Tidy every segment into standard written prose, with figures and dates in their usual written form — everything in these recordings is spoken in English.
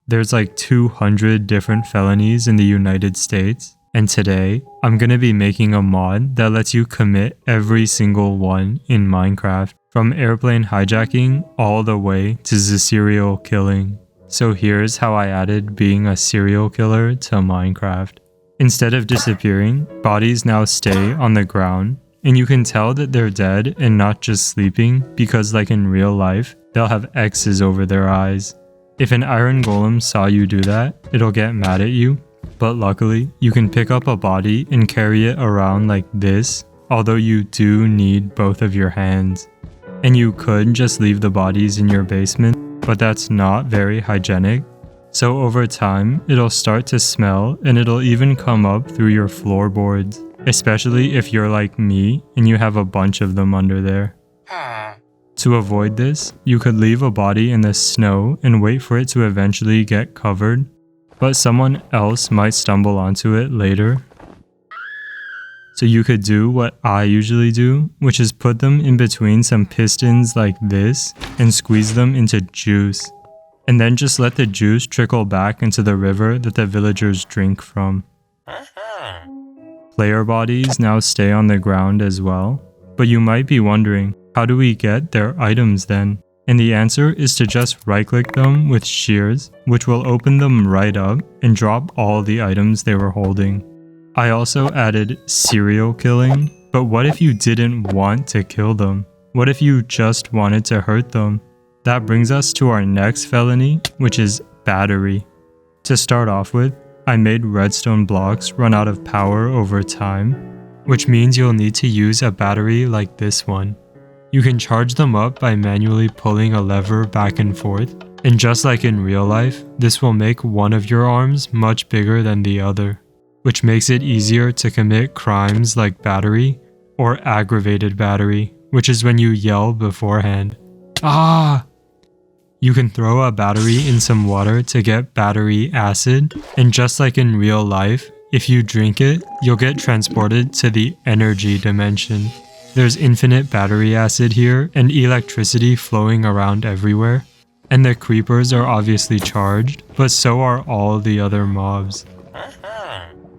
There's like 200 different felonies in the United States, and today I'm gonna be making a mod that lets you commit every single one in Minecraft, from airplane hijacking all the way to the serial killing. So here's how I added being a serial killer to Minecraft. Instead of disappearing, bodies now stay on the ground, and you can tell that they're dead and not just sleeping because, like in real life, they'll have X's over their eyes. If an iron golem saw you do that, it'll get mad at you, but luckily you can pick up a body and carry it around like this, although you do need both of your hands. And you could just leave the bodies in your basement, but that's not very hygienic. So over time, it'll start to smell and it'll even come up through your floorboards, especially if you're like me and you have a bunch of them under there. To avoid this, you could leave a body in the snow and wait for it to eventually get covered, but someone else might stumble onto it later. So you could do what I usually do, which is put them in between some pistons like this and squeeze them into juice. And then just let the juice trickle back into the river that the villagers drink from. Player bodies now stay on the ground as well, but you might be wondering, how do we get their items then? And the answer is to just right-click them with shears, which will open them right up and drop all the items they were holding. I also added serial killing, but what if you didn't want to kill them? What if you just wanted to hurt them? That brings us to our next felony, which is battery. To start off with, I made redstone blocks run out of power over time, which means you'll need to use a battery like this one. You can charge them up by manually pulling a lever back and forth, and just like in real life, this will make one of your arms much bigger than the other, which makes it easier to commit crimes like battery or aggravated battery, which is when you yell beforehand. Ah! You can throw a battery in some water to get battery acid, and just like in real life, if you drink it, you'll get transported to the energy dimension. There's infinite battery acid here and electricity flowing around everywhere, and the creepers are obviously charged, but so are all the other mobs.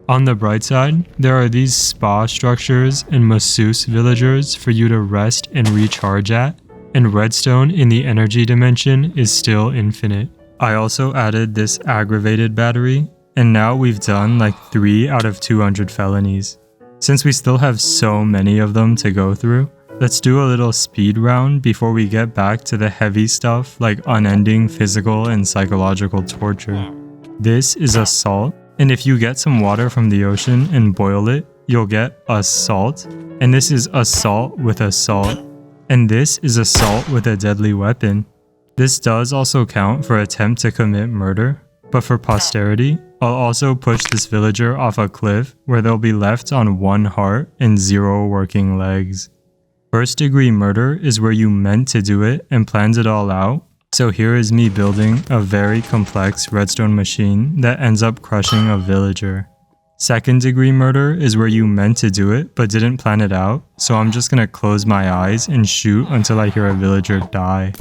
On the bright side, there are these spa structures and masseuse villagers for you to rest and recharge at, and redstone in the energy dimension is still infinite. I also added this aggravated battery, and now we've done like 3 out of 200 felonies. Since we still have so many of them to go through, let's do a little speed round before we get back to the heavy stuff like unending physical and psychological torture. This is a salt, and if you get some water from the ocean and boil it, you'll get assault, and this is assault with assault. And this is assault with a deadly weapon. This does also count for attempt to commit murder, but for posterity, I'll also push this villager off a cliff where they'll be left on 1 heart and 0 working legs. First degree murder is where you meant to do it and planned it all out. So here is me building a very complex redstone machine that ends up crushing a villager. Second degree murder is where you meant to do it but didn't plan it out, so I'm just gonna close my eyes and shoot until I hear a villager die.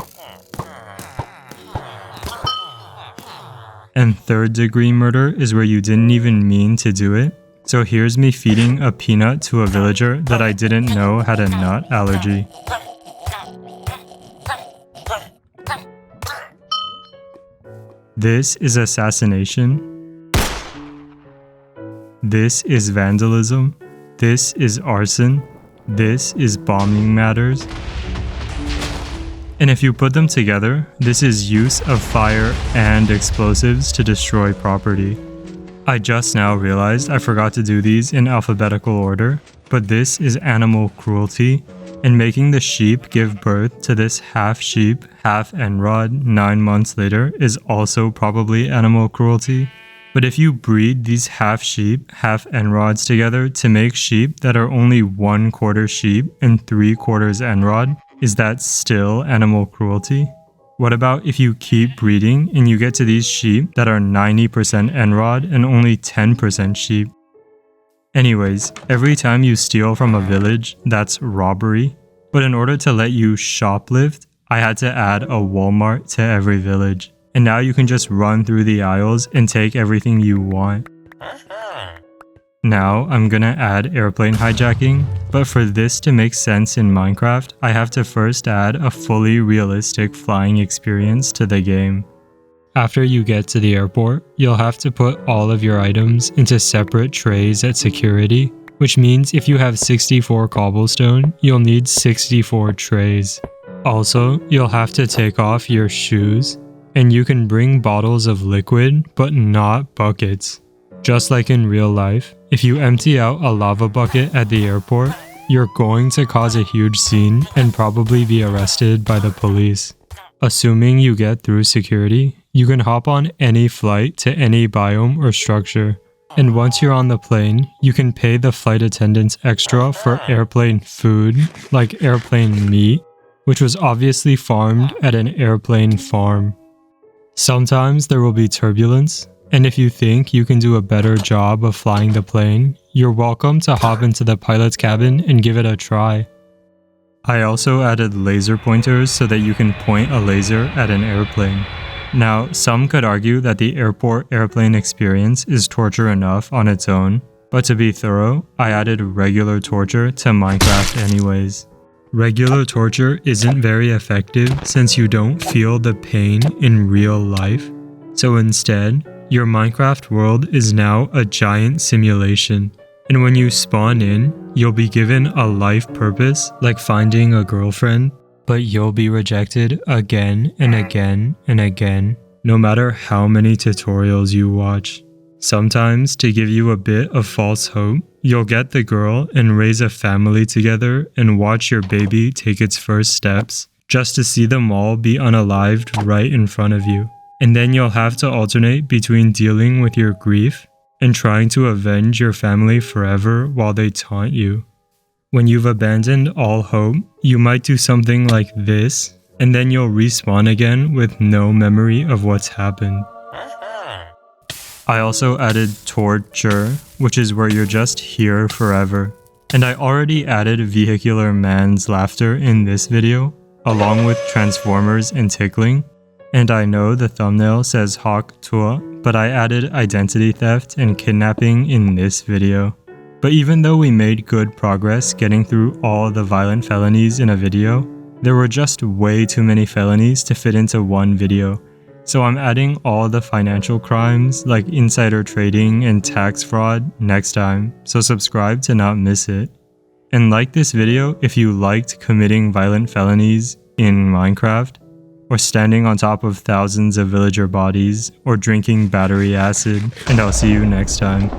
And third degree murder is where you didn't even mean to do it, so here's me feeding a peanut to a villager that I didn't know had a nut allergy. This is assassination. This is vandalism. This is arson. This is bombing matters. And if you put them together, this is use of fire and explosives to destroy property. I just now realized I forgot to do these in alphabetical order, but this is animal cruelty, and making the sheep give birth to this half sheep, half Enrod 9 months later is also probably animal cruelty. But if you breed these half sheep, half Enrods together to make sheep that are only 1/4 sheep and 3/4 Enrod, is that still animal cruelty? What about if you keep breeding and you get to these sheep that are 90% Enrod and only 10% sheep? Anyways, every time you steal from a village, that's robbery. But in order to let you shoplift, I had to add a Walmart to every village. and now you can just run through the aisles and take everything you want. Now I'm gonna add airplane hijacking, but for this to make sense in Minecraft, I have to first add a fully realistic flying experience to the game. After you get to the airport, you'll have to put all of your items into separate trays at security, which means if you have 64 cobblestone, you'll need 64 trays. Also, you'll have to take off your shoes, and you can bring bottles of liquid, but not buckets. Just like in real life, if you empty out a lava bucket at the airport, you're going to cause a huge scene and probably be arrested by the police. Assuming you get through security, you can hop on any flight to any biome or structure. And once you're on the plane, you can pay the flight attendants extra for airplane food, like airplane meat, which was obviously farmed at an airplane farm. Sometimes there will be turbulence, and if you think you can do a better job of flying the plane, you're welcome to hop into the pilot's cabin and give it a try. I also added laser pointers so that you can point a laser at an airplane. Now, some could argue that the airport airplane experience is torture enough on its own, but to be thorough, I added regular torture to Minecraft anyways. Regular torture isn't very effective since you don't feel the pain in real life, so instead, your Minecraft world is now a giant simulation, and when you spawn in, you'll be given a life purpose like finding a girlfriend, but you'll be rejected again and again and again, no matter how many tutorials you watch. Sometimes, to give you a bit of false hope, you'll get the girl and raise a family together and watch your baby take its first steps, just to see them all be unalived right in front of you. And then you'll have to alternate between dealing with your grief and trying to avenge your family forever while they taunt you. When you've abandoned all hope, you might do something like this, and then you'll respawn again with no memory of what's happened. I also added torture, which is where you're just here forever. And I already added vehicular man's laughter in this video, along with transformers and tickling. And I know the thumbnail says Hawk Tua, but I added identity theft and kidnapping in this video. But even though we made good progress getting through all the violent felonies in a video, there were just way too many felonies to fit into one video. So I'm adding all the financial crimes like insider trading and tax fraud next time, so subscribe to not miss it. And like this video if you liked committing violent felonies in Minecraft, or standing on top of thousands of villager bodies, or drinking battery acid, and I'll see you next time.